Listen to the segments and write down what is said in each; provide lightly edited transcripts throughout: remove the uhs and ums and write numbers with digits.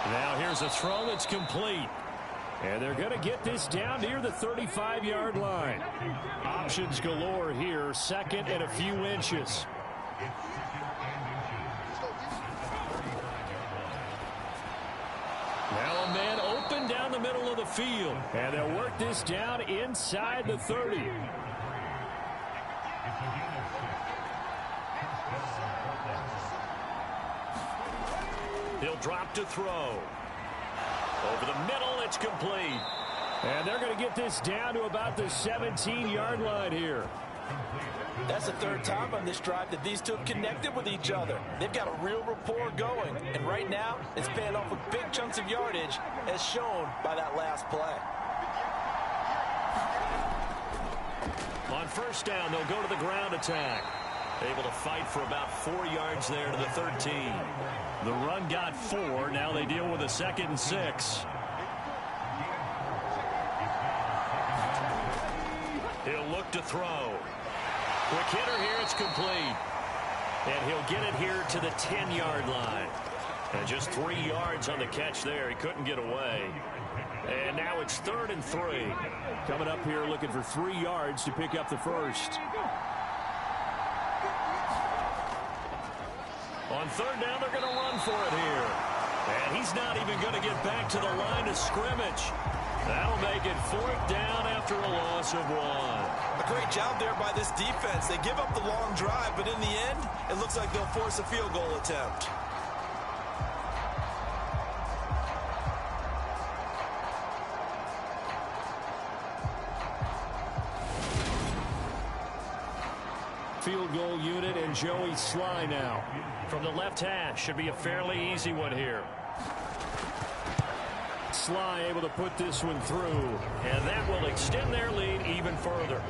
Now here's a throw that's complete. And they're going to get this down near the 35-yard line. Options galore here. Second and a few inches. Now a man open down the middle of the field. And they'll work this down inside the 30. He'll drop to throw. Over the middle, it's complete. And they're going to get this down to about the 17-yard line here. That's the third time on this drive that these two have connected with each other. They've got a real rapport going. And right now, it's paying off with big chunks of yardage, as shown by that last play. On first down, they'll go to the ground attack. Able to fight for about 4 yards there to the 13. The run got 4. Now they deal with a 2nd and 6. He'll look to throw. Quick hitter here. It's complete. And he'll get it here to the 10-yard line. And just 3 yards on the catch there. He couldn't get away. And now it's 3rd and 3. Coming up here looking for 3 yards to pick up the first. On third down, they're going to run for it here. And he's not even going to get back to the line of scrimmage. That'll make it 4th down after a loss of 1. A great job there by this defense. They give up the long drive, but in the end, it looks like they'll force a field goal attempt. Field goal unit and Joey Sly now. From the left hash, should be a fairly easy one here. Sly able to put this one through, and that will extend their lead even further.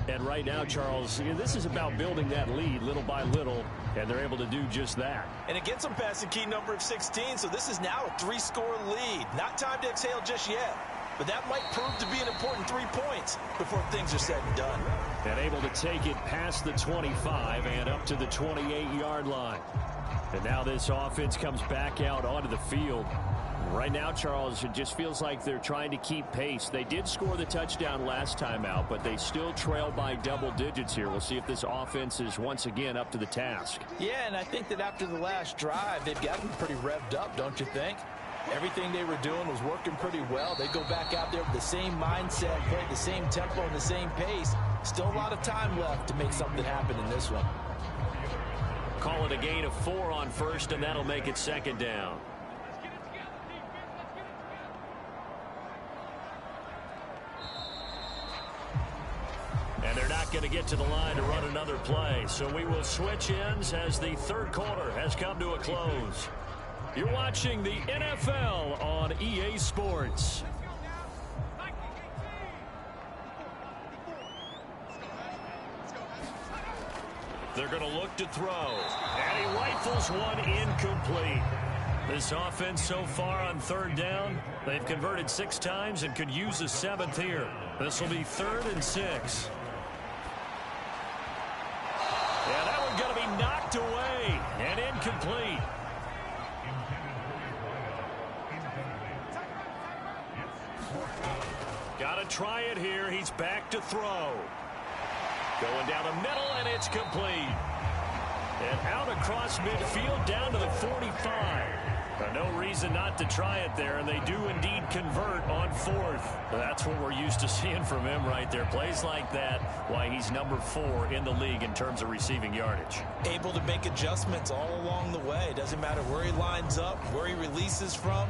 And right now, Charles, this is about building that lead little by little, and they're able to do just that. And it gets them past the key number of 16, so this is now a 3-score lead. Not time to exhale just yet, but that might prove to be an important 3 points before things are said and done. And able to take it past the 25 and up to the 28-yard line. And now this offense comes back out onto the field. Right now, Charles, it just feels like they're trying to keep pace. They did score the touchdown last time out, but they still trail by double digits here. We'll see if this offense is once again up to the task. Yeah, and I think that after the last drive, they've gotten pretty revved up, don't you think? Everything they were doing was working pretty well. They go back out there with the same mindset, play the same tempo and the same pace. Still a lot of time left to make something happen in this one. Call it a gain of 4 on first, and that'll make it 2nd down. And they're not going to get to the line to run another play. So we will switch ends as the third quarter has come to a close. You're watching the NFL on EA Sports. They're going to look to throw. And he rifles one incomplete. This offense so far on third down, they've converted 6 times and could use a 7th here. This will be 3rd and 6. Yeah, that one's going to be knocked away and incomplete. Got to try it here. He's back to throw. Going down the middle, and it's complete. And out across midfield down to the 45. No reason not to try it there, and they do indeed convert on 4th. That's what we're used to seeing from him right there. Plays like that, why he's number 4 in the league in terms of receiving yardage. Able to make adjustments all along the way. Doesn't matter where he lines up, where he releases from.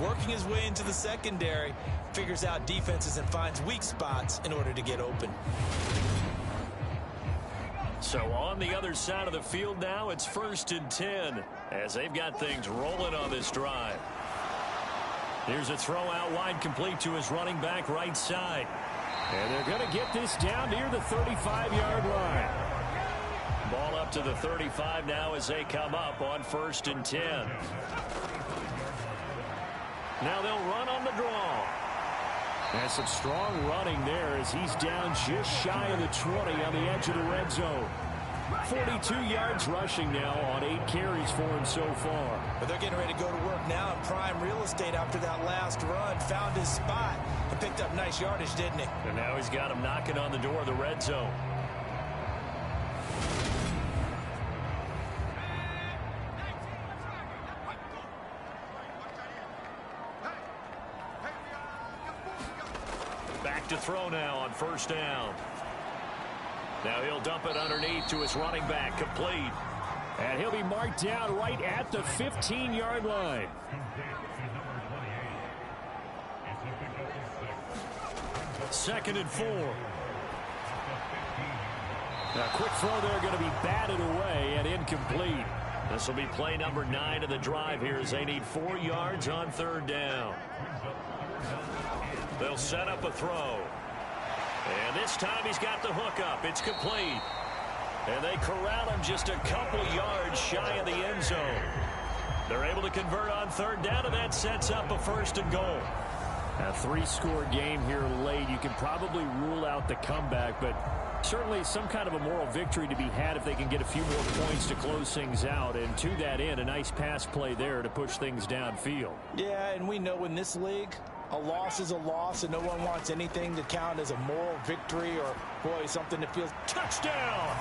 Working his way into the secondary, figures out defenses and finds weak spots in order to get open. So on the other side of the field now, it's 1st and 10 as they've got things rolling on this drive. Here's a throw out wide, complete to his running back right side. And they're going to get this down near the 35-yard line. Ball up to the 35 now as they come up on 1st and 10. Now they'll run on the draw. And some strong running there as he's down just shy of the 20 on the edge of the red zone. 42 yards rushing now on 8 carries for him so far. But they're getting ready to go to work now in prime real estate after that last run. Found his spot and picked up nice yardage, didn't he? And now he's got him knocking on the door of the red zone. Back to throw now on first down. Now he'll dump it underneath to his running back, complete. And he'll be marked down right at the 15-yard line. Second and 4. A quick throw there going to be batted away and incomplete. This will be play number 9 of the drive here as they need 4 yards on third down. They'll set up a throw. And this time he's got the hook up. It's complete. And they corral him just a couple yards shy of the end zone. They're able to convert on third down, and that sets up a first and goal. A 3-score game here late. You can probably rule out the comeback, but certainly some kind of a moral victory to be had if they can get a few more points to close things out. And to that end, a nice pass play there to push things downfield. Yeah, and we know in this league, a loss is a loss, and no one wants anything to count as a moral victory or, boy, something that feels... Touchdown!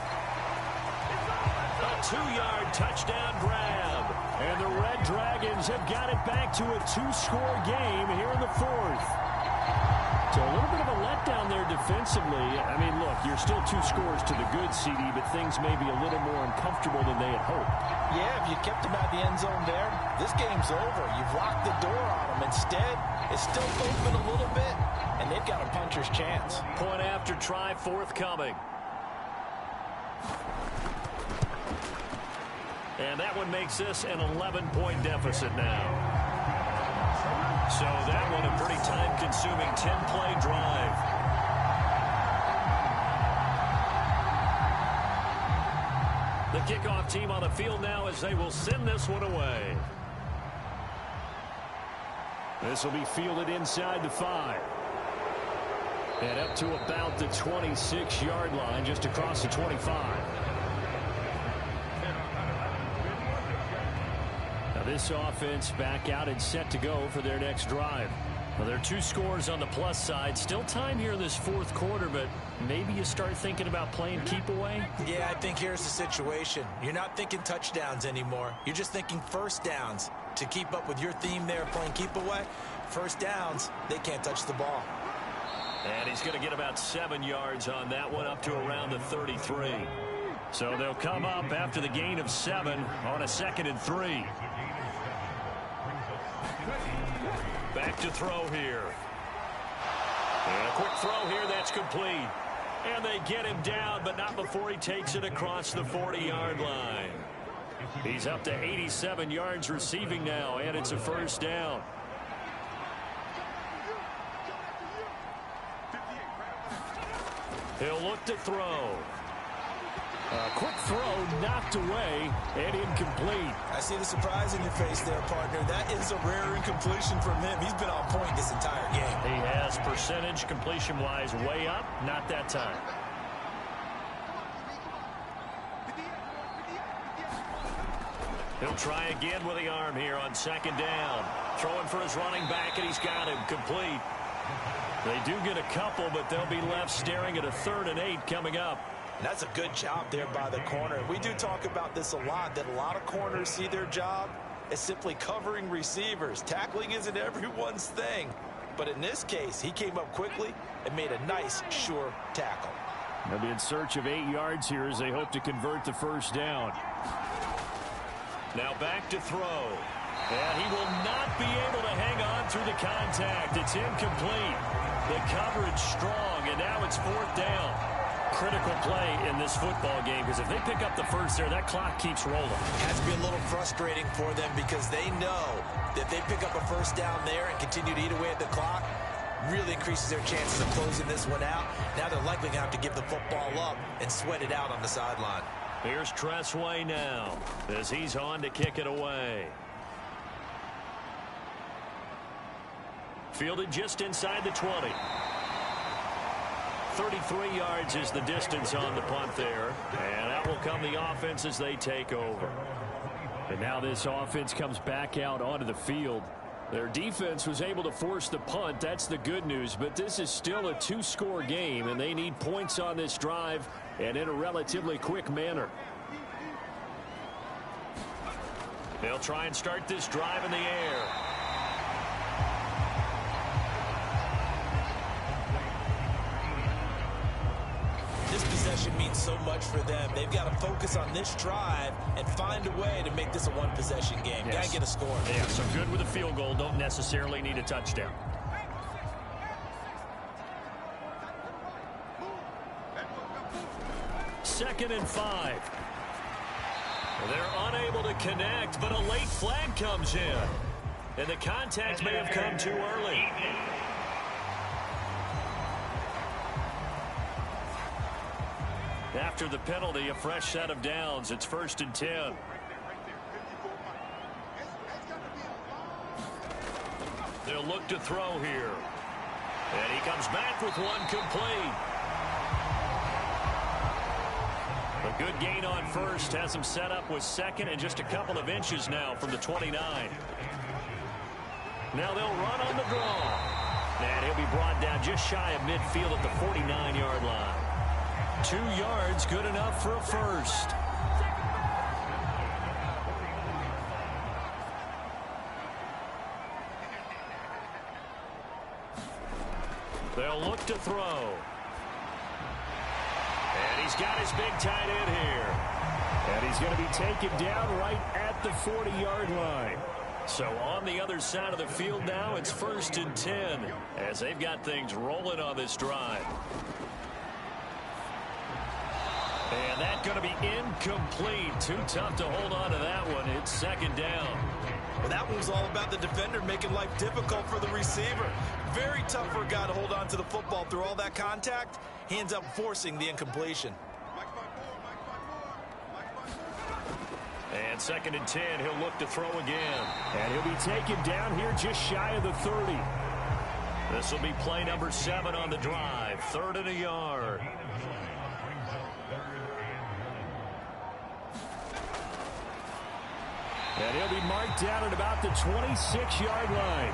A 2-yard touchdown grab. And the Red Dragons have got it back to a 2-score game here in the 4th. So a little bit of a letdown there defensively. I mean, look, you're still 2 scores to the good, CD, but things may be a little more uncomfortable than they had hoped. Yeah, if you kept them out of the end zone there, this game's over. You've locked the door on them. Instead, it's still open a little bit, and they've got a puncher's chance. Point after try forthcoming. And that one makes this an 11-point deficit now. So that one a pretty time-consuming 10-play drive. The kickoff team on the field now as they will send this one away. This will be fielded inside the 5. And up to about the 26-yard line, just across the 25. Now this offense back out and set to go for their next drive. Well, there are 2 scores on the plus side. Still time here in this 4th quarter, but maybe you start thinking about playing keep away? Yeah, I think here's the situation. You're not thinking touchdowns anymore. You're just thinking first downs. To keep up with your theme there, playing keep away, first downs, they can't touch the ball. And he's going to get about 7 yards on that one, up to around the 33. So they'll come up after the gain of 7 on a 2nd and 3. Back to throw here. And a quick throw here, that's complete. And they get him down, but not before he takes it across the 40-yard line. He's up to 87 yards receiving now, and it's a first down. He'll look to throw. A quick throw knocked away and incomplete. I see the surprise in your face there, partner. That is a rare incompletion from him. He's been on point this entire game. He has percentage completion-wise way up. Not that time. He'll try again with the arm here on 2nd down. Throwing for his running back, and he's got him complete. They do get a couple, but they'll be left staring at a 3rd and 8 coming up. And that's a good job there by the corner. We do talk about this a lot, that a lot of corners see their job as simply covering receivers. Tackling isn't everyone's thing. But in this case, he came up quickly and made a nice, sure tackle. They'll be in search of 8 yards here as they hope to convert the first down. Now back to throw. And he will not be able to hang on through the contact. It's incomplete. The coverage strong, and now it's 4th down. Critical play in this football game, because if they pick up the first there, that clock keeps rolling. It has to be a little frustrating for them because they know that they pick up a first down there and continue to eat away at the clock, really increases their chances of closing this one out. Now they're likely going to have to give the football up and sweat it out on the sideline. Here's Tressway now as he's on to kick it away. Fielded just inside the 20. 33 yards is the distance on the punt there. And that will come the offense as they take over. And now this offense comes back out onto the field. Their defense was able to force the punt. That's the good news. But this is still a two-score game, and they need points on this drive and in a relatively quick manner. They'll try and start this drive in the air. This possession means so much for them. They've got to focus on this drive and find a way to make this a one-possession game. Yes. Got to get a score. Yeah, so good with a field goal. Don't necessarily need a touchdown. Second and 5. They're unable to connect, but a late flag comes in. And the contact may have come too early. After the penalty, a fresh set of downs. It's 1st and 10. They'll look to throw here. And he comes back with one complete. A good gain on first. Has him set up with second and just a couple of inches now from the 29. Now they'll run on the draw. And he'll be brought down just shy of midfield at the 49-yard line. 2 yards, good enough for a first. They'll look to throw. And he's got his big tight end here. And he's going to be taken down right at the 40-yard line. So on the other side of the field now, it's 1st and 10 as they've got things rolling on this drive. And that's going to be incomplete. Too tough to hold on to that one. It's 2nd down. Well, that one was all about the defender making life difficult for the receiver. Very tough for a guy to hold on to the football through all that contact. He ends up forcing the incompletion. And 2nd and 10, he'll look to throw again. And he'll be taken down here just shy of the 30. This will be play number 7 on the drive. 3rd and a yard. And he'll be marked down at about the 26-yard line.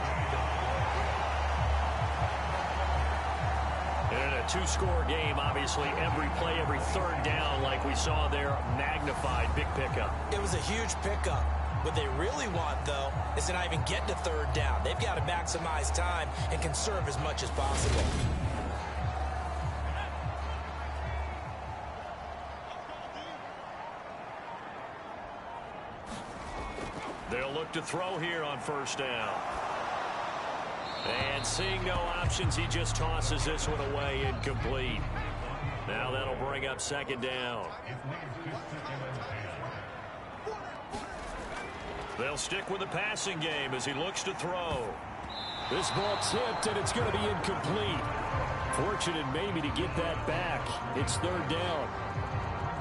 And in a two-score game, obviously, every play, every 3rd down, like we saw there, magnified, big pickup. It was a huge pickup. What they really want, though, is to not even get to 3rd down. They've got to maximize time and conserve as much as possible. They'll look to throw here on 1st down. And seeing no options, he just tosses this one away, incomplete. Now that'll bring up 2nd down. They'll stick with the passing game as he looks to throw. This ball tipped, and it's going to be incomplete. Fortunate maybe to get that back. It's 3rd down.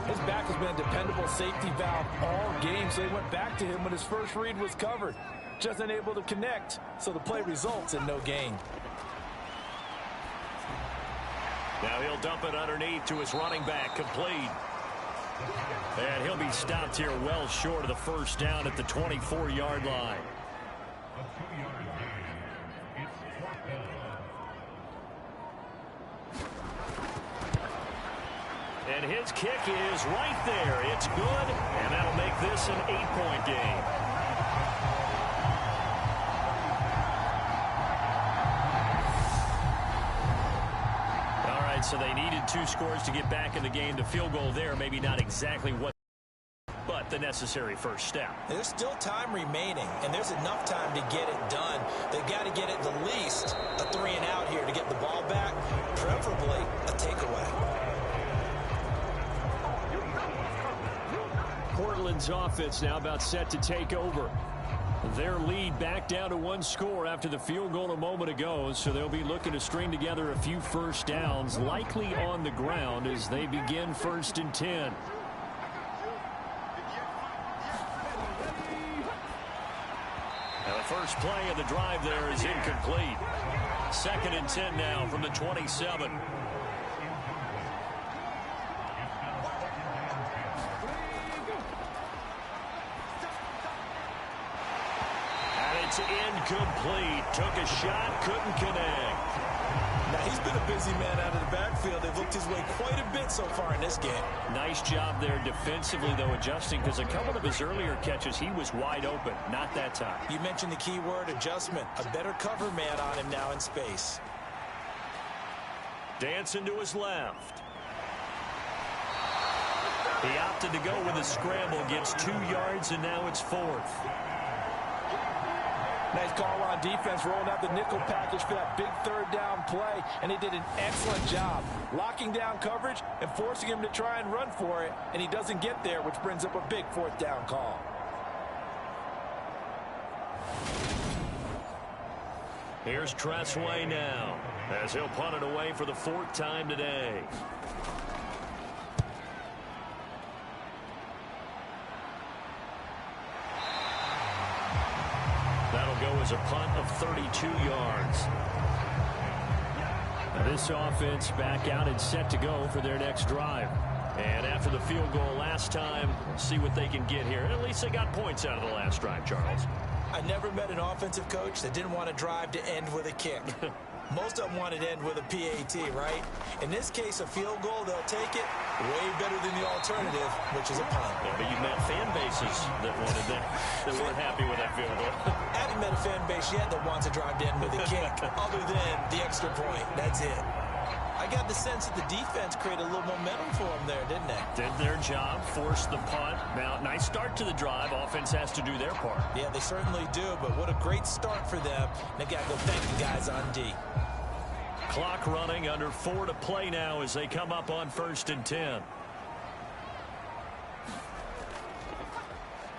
His back has been a dependable safety valve all game, so he went back to him when his first read was covered. Just unable to connect, so the play results in no gain. Now he'll dump it underneath to his running back, complete. And he'll be stopped here well short of the 1st down at the 24-yard line. And his kick is right there. It's good, and that'll make this an 8-point game. All right, so they needed 2 scores to get back in the game. The field goal there, maybe not exactly what, but the necessary first step. There's still time remaining, and there's enough time to get it done. They've got to get at the least a 3-and-out here to get the ball back, preferably a takeaway. Portland's offense now about set to take over. Their lead back down to 1 score after the field goal a moment ago, so they'll be looking to string together a few first downs, likely on the ground as they begin 1st and 10. Now first play of the drive there is incomplete. 2nd and 10 now from the 27. It's incomplete. Took a shot, couldn't connect. Now, he's been a busy man out of the backfield. They've looked his way quite a bit so far in this game. Nice job there defensively, though, adjusting, because a couple of his earlier catches, he was wide open. Not that time. You mentioned the key word, adjustment. A better cover man on him now in space. Dancing to his left. He opted to go with a scramble, gets 2 yards, and now it's 4th. Nice call on defense, rolling out the nickel package for that big 3rd down play, and he did an excellent job locking down coverage and forcing him to try and run for it, and he doesn't get there, which brings up a big 4th down call. Here's Tressway now, as he'll punt it away for the 4th time today. That'll go as a punt of 32 yards. Now this offense back out and set to go for their next drive. And after the field goal last time, see what they can get here. At least they got points out of the last drive, Charles. I never met an offensive coach that didn't want to drive to end with a kick. Most of them wanted to end with a PAT, right? In this case, a field goal, they'll take it way better than the alternative, which is a punt. Yeah, but you met fan bases that wanted that, that weren't happy with that field goal. I haven't met a fan base yet that wants to drive to end with a kick, other than the extra point. That's it. I got the sense that the defense created a little momentum for them there, didn't they? Did their job, forced the punt. Now, nice start to the drive. Offense has to do their part. Yeah, they certainly do, but what a great start for them. They got to go thank the guys on D. Clock running, under 4 to play now as they come up on 1st and 10.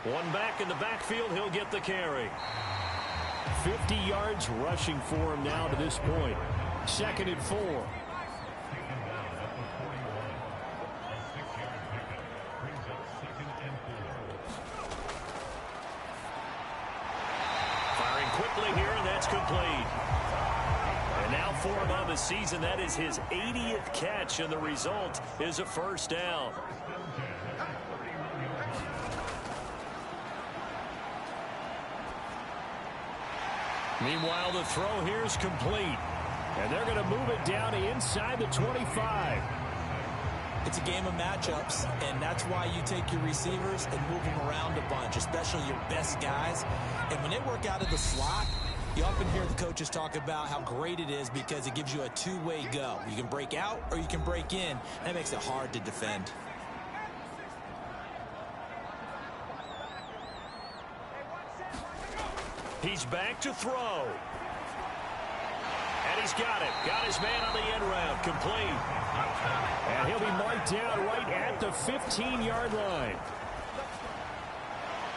One back in the backfield, he'll get the carry. 50 yards rushing for him now to this point. 2nd and 4. Firing quickly here, and that's complete. And now for him on the season, that is his 80th catch, and the result is a 1st down. Meanwhile, the throw here is complete. And they're going to move it down inside the 25. It's a game of matchups, and that's why you take your receivers and move them around a bunch, especially your best guys. And when they work out of the slot, you often hear the coaches talk about how great it is because it gives you a two-way go. You can break out or you can break in. That makes it hard to defend. He's back to throw. And he's got it. Got his man on the end round. Complete. And he'll be marked down right at the 15-yard line.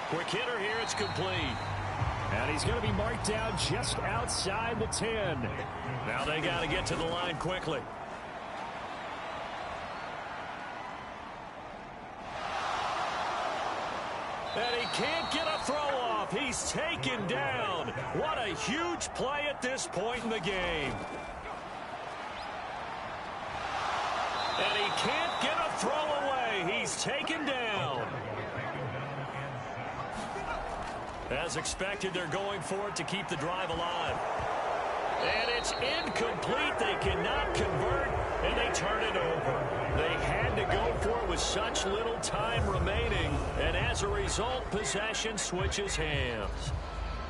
Quick hitter here. It's complete. And he's going to be marked down just outside the 10. Now they got to get to the line quickly. And he can't get a throw off. He's taken down. What a huge play at this point in the game. And he can't get a throw away. He's taken down. As expected, they're going for it to keep the drive alive. And it's incomplete. They cannot convert, and they turn it over. They had to go for it with such little time remaining, and as a result, possession switches hands.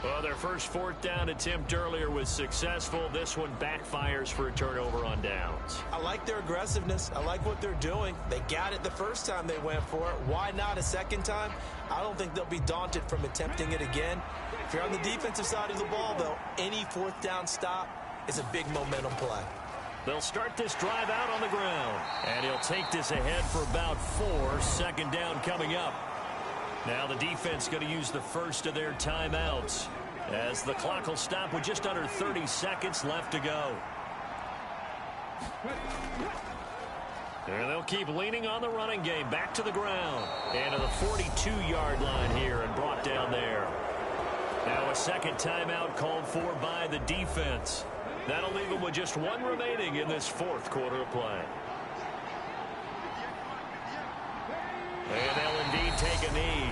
Well, their first 4th down attempt earlier was successful. This one backfires for a turnover on downs. I like their aggressiveness. I like what they're doing. They got it the first time they went for it. Why not a second time? I don't think they'll be daunted from attempting it again. If you're on the defensive side of the ball, though, any 4th down stop is a big momentum play. They'll start this drive out on the ground. And he'll take this ahead for about 4. 2nd down coming up. Now the defense going to use the first of their timeouts as the clock will stop with just under 30 seconds left to go. And they'll keep leaning on the running game. Back to the ground. And to the 42-yard line here and brought down there. Now a second timeout called for by the defense. That'll leave them with just one remaining in this fourth quarter of play. And they'll indeed take a knee.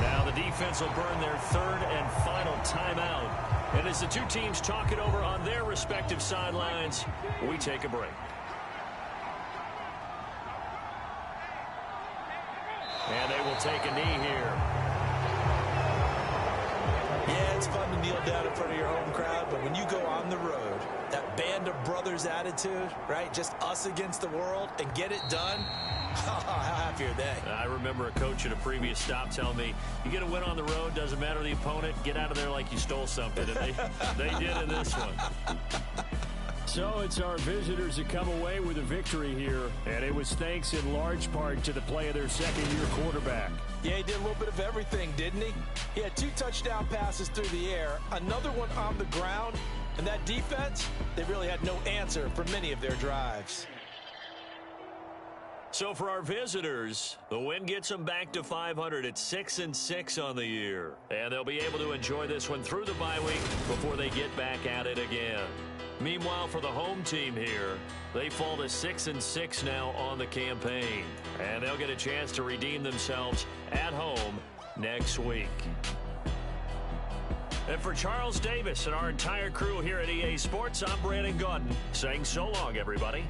Now the defense will burn their third and final timeout. And as the two teams talk it over on their respective sidelines, we take a break. And they will take a knee here. Yeah, it's fun to kneel down in front of your home crowd, but when you go on the road, that band of brothers attitude, right? Just us against the world and get it done. How happy are they? I remember a coach at a previous stop telling me, you get a win on the road, doesn't matter the opponent, get out of there like you stole something. And they did in this one. So it's our visitors that come away with a victory here, and it was thanks in large part to the play of their second-year quarterback. Yeah, he did a little bit of everything, didn't he? He had 2 touchdown passes through the air, another one on the ground, and that defense, they really had no answer for many of their drives. So for our visitors, the win gets them back to 500 at 6-6 on the year. And they'll be able to enjoy this one through the bye week before they get back at it again. Meanwhile, for the home team here, they fall to 6-6 now on the campaign. And they'll get a chance to redeem themselves at home next week. And for Charles Davis and our entire crew here at EA Sports, I'm Brandon Gaudin saying so long, everybody.